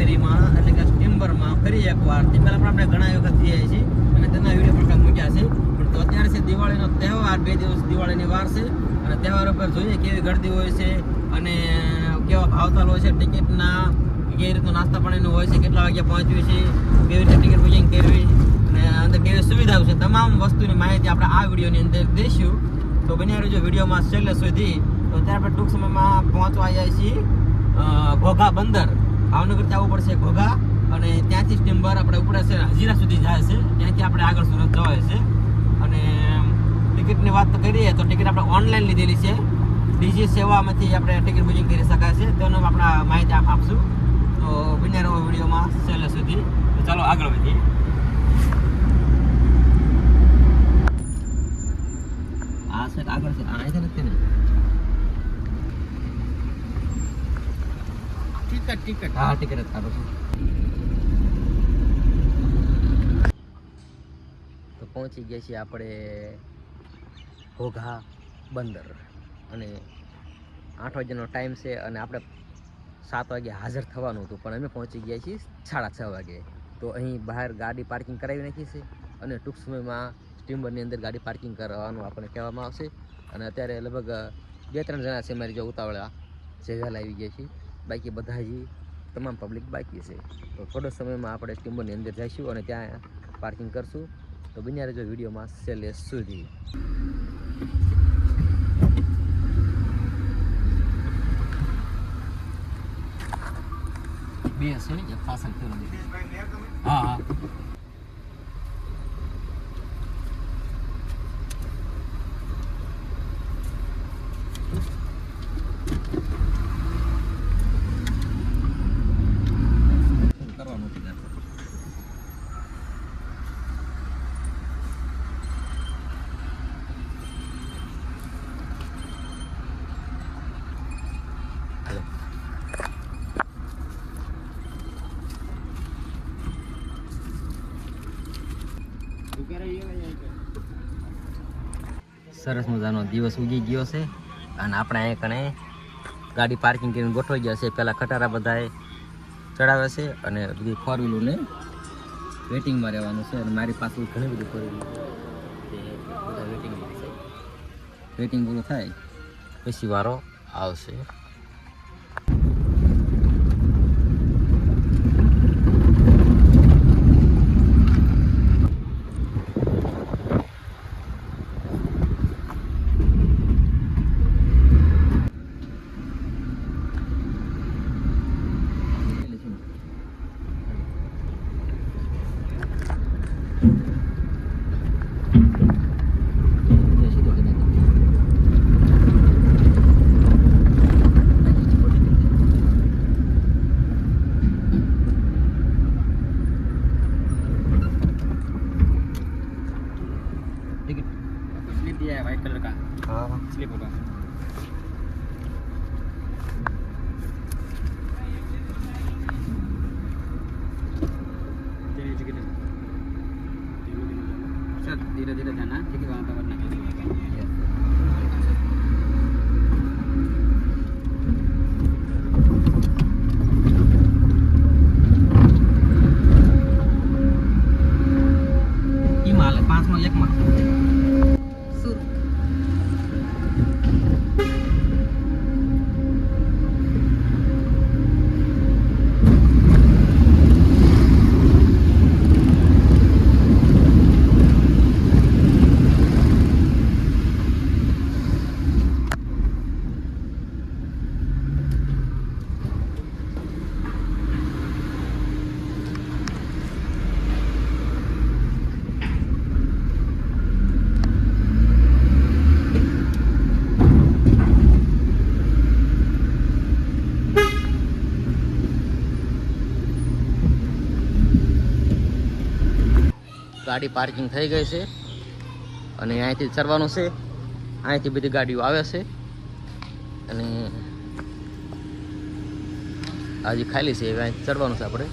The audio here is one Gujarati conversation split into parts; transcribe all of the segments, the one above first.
ફેરીમાં એટલે કે સ્ટીમ્બરમાં ફરી એકવાર તે પહેલાં પણ આપણે ઘણા વખત થયા છીએ અને તેના વિડીયો પણ કાંઈ મૂક્યા છે. પણ તો અત્યારે છે દિવાળીનો તહેવાર, 2 દિવસ દિવાળીની વાર છે અને તહેવાર ઉપર જોઈએ કેવી ગળદી હોય છે અને કેવા ભાવતાલ હોય છે ટિકિટના, કેવી રીતનું નાસ્તા પાણીનું હોય છે, કેટલા વાગ્યા પહોંચવી છે, કેવી રીતે ટિકિટ બુકિંગ કરવી અને અંદર કેવી સુવિધાઓ છે, તમામ વસ્તુની માહિતી આપણે આ વિડીયોની અંદર દઈશું. તો બન્યા રહેજો વિડીયોમાં છેલ્લે સુધી. તો અત્યારે આપણે ટૂંક સમયમાં પહોંચવા આવ્યા છીએ ઘોઘા બંદર. ભાવનગરથી આવવું પડશે ઘોઘા અને ત્યાંથી સ્ટીમર આપણે ઉપડે છે હજીરા સુધી જાય છે, ત્યાંથી આપણે આગળ સુરત જવાય છે. અને ટિકિટની વાત કરીએ તો ટિકિટ આપણે ઓનલાઈન લીધેલી છે, ડીજી સેવામાંથી આપણે ટિકિટ બુકિંગ કરી શકાય છે, તેનો આપણે માહિતી આપશું. તો બન્યા રહો વિડીયોમાં છેલ્લે સુધી. તો ચાલો આગળ વધીએ. આ છે આગળ છે, આ છે નથી ને ટિકિટ. હા ટિકિટ જ સારું છે. તો પહોંચી ગયા છીએ આપણે ઘોઘા બંદર અને 8 વાગ્યાનો ટાઈમ છે અને આપણે 7 વાગે હાજર થવાનું હતું, પણ અમે પહોંચી ગયા છીએ 6:30 વાગે. તો અહીં બહાર ગાડી પાર્કિંગ કરાવી નાખી છે અને ટૂંક સમયમાં સ્ટીમરની અંદર ગાડી પાર્કિંગ કરવાનું આપણને કહેવામાં આવશે. અને અત્યારે લગભગ 2-3 જણા છે મારી જો ઉતાવળા જે વહેલા આવી ગયા છીએ, બાકી બધા હજી તમામ પબ્લિક બાકી છે. તો થોડો સમયમાં આપણે સ્ટીમરની અંદર જઈશું અને ત્યાં પાર્કિંગ કરશું. તો બન્યા રહેજો વિડીયોમાં છેલ્લે સુધી. બે છે ને પાછળ થયું. હા હા કરવાનું છે. સરસ મજાનો દિવસ ઉગી ગયો છે અને આપણે અહીંયા કણે ગાડી પાર્કિંગ કરીને ગોઠવાઈ ગયા છે. પહેલાં ખટારા બધાએ ચડાવે છે અને બધી 4 વ્હીલરને વેટિંગમાં રહેવાનું છે. અને મારી પાસે ઘણી બધી 4 વ્હીલર તે બધા વેટિંગમાં છે. વેટિંગ પૂરું થાય પછી વારો આવશે. स्लिप दिया है वाइट कलर का. हाँ स्लिप होगा. सर धीरे धीरे जाना ठीक है, वहाँ पे वरना ગાડી પાર્કિંગ થઈ ગઈ છે અને અહીંથી ચરવાનું છે. અહીંથી બધી ગાડીઓ આવે છે અને આજે ખાલી છે. અહીંથી ચડવાનું છે આપણે.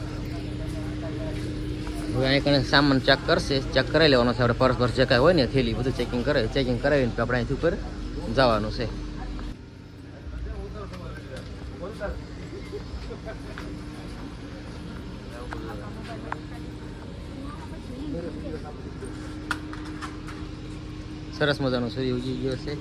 હવે અહીં કણે સામાન ચેક કરશે, ચેક કરાવી લેવાનો છે આપણે. પરસ જે કાંઈ હોય ને થેલી બધું ચેકિંગ કરાવીને આપણે અહીંથી ઉપર જવાનું છે. સરસ મજાનો સૂર્ય ઉગી ગયો છે.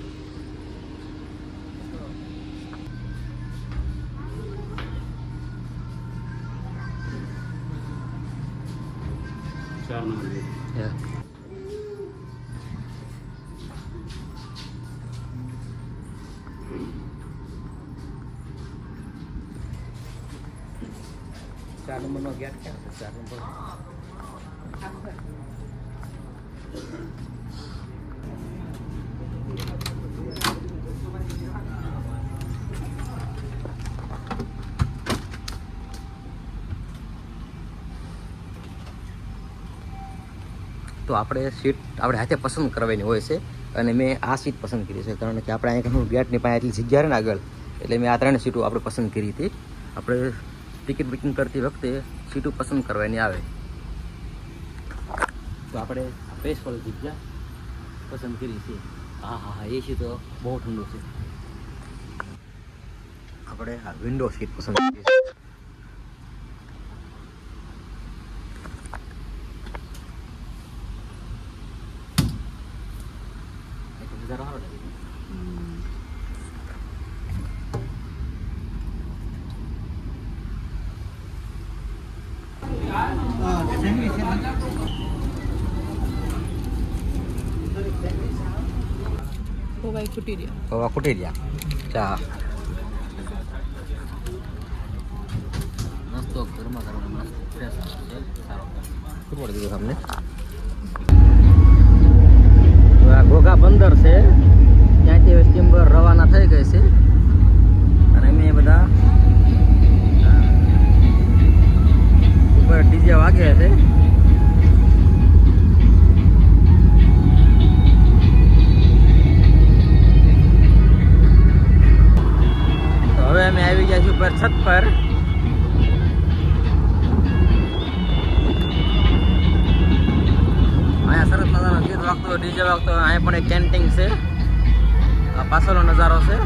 ચાર નંબરનો ગેટ ક્યાં છે? 4 નંબર. તો આપણે સીટ આપણે હાથે પસંદ કરવાની હોય છે અને મેં આ સીટ પસંદ કરી છે કારણ કે આપણે અહીંયા ગેટની પાસે એટલી જગ્યા રહે ને આગળ એટલે મેં આ 3 સીટો આપણે પસંદ કરી હતી. આપણે ટિકિટ બુકિંગ કરતી વખતે સીટો પસંદ કરવાની આવે તો આપણે સ્પેસવાળી જગ્યા પસંદ કરી છે. હા હા હા, એ સીટ તો બહુ ઠંડુ છે. આપણે આ વિન્ડો સીટ પસંદ કરી છે. પૌવા ખૂટી રહ્યા. ચા નાસ્તો ગરમા ગરમ મસ્ત ફ્રેશ છે. સારો શું પડી દીધું તમને? આ ઘોઘા બંદર છે, ત્યાંથી સ્ટીમર રવાના થઈ ગઈ છે અને મેં બધા ઉપર ડીજે વાગે છે. તો હવે અમે આવી ગયા છીએ ઉપર છત પર. અહીંયા સરસ મજાનો ગીત વાગતો ડીજે વાગતો. અહીંયા પણ એક કેન્ટીન છે. આ પાછળનો નજારો છે.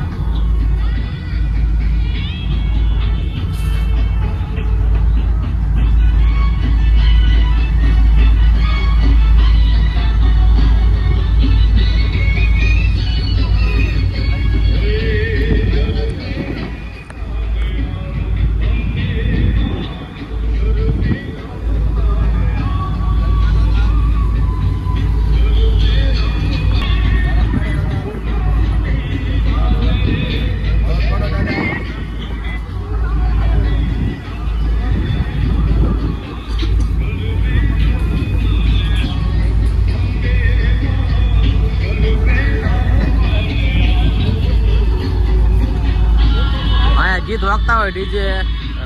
ગીત વાગતા હોય ડીજે,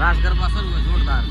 રાસ ગરબા શરૂ હોય જોરદાર.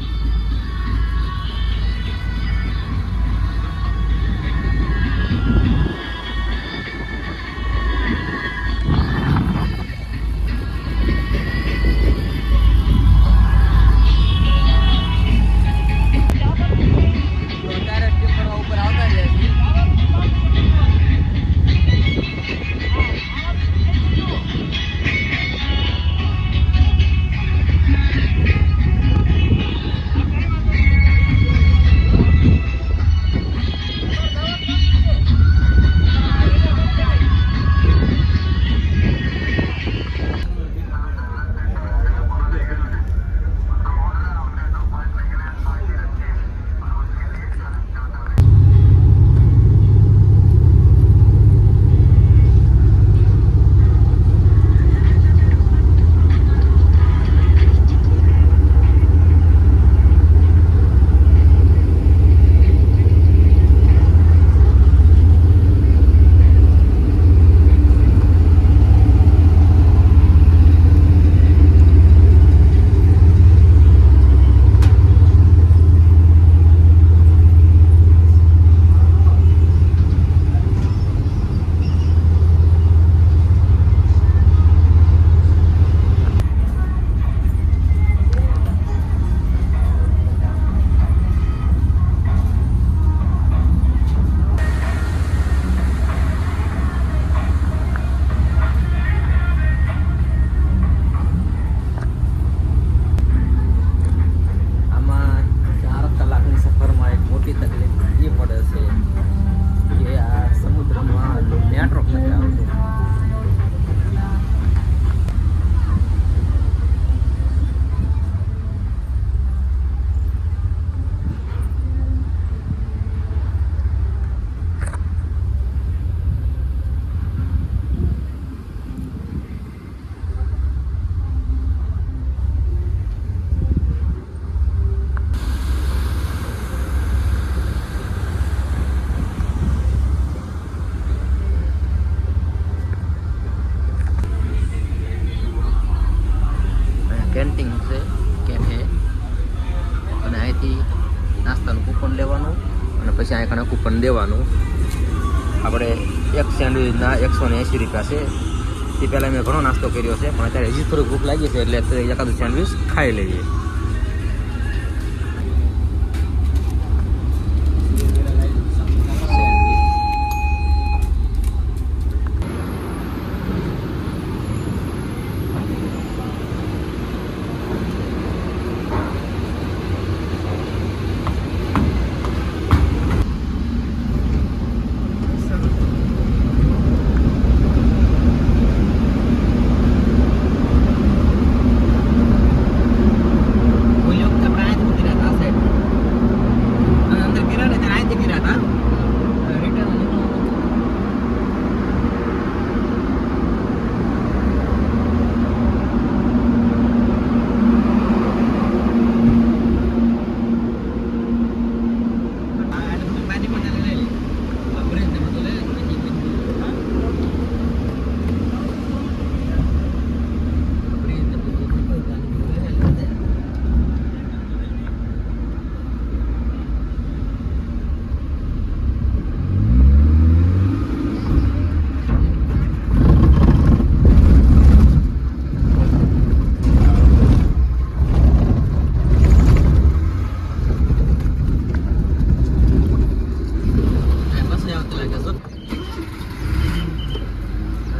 ધ્યાન દેવાનું. આપણે એક સેન્ડવિચના 180 રૂપિયા છે. તે પહેલાં મેં ઘણો નાસ્તો કર્યો છે, પણ અત્યારે હજી થોડી ભૂખ લાગી છે એટલે એકાદું સેન્ડવિચ ખાઈ લઈએ.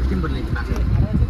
Kimberly.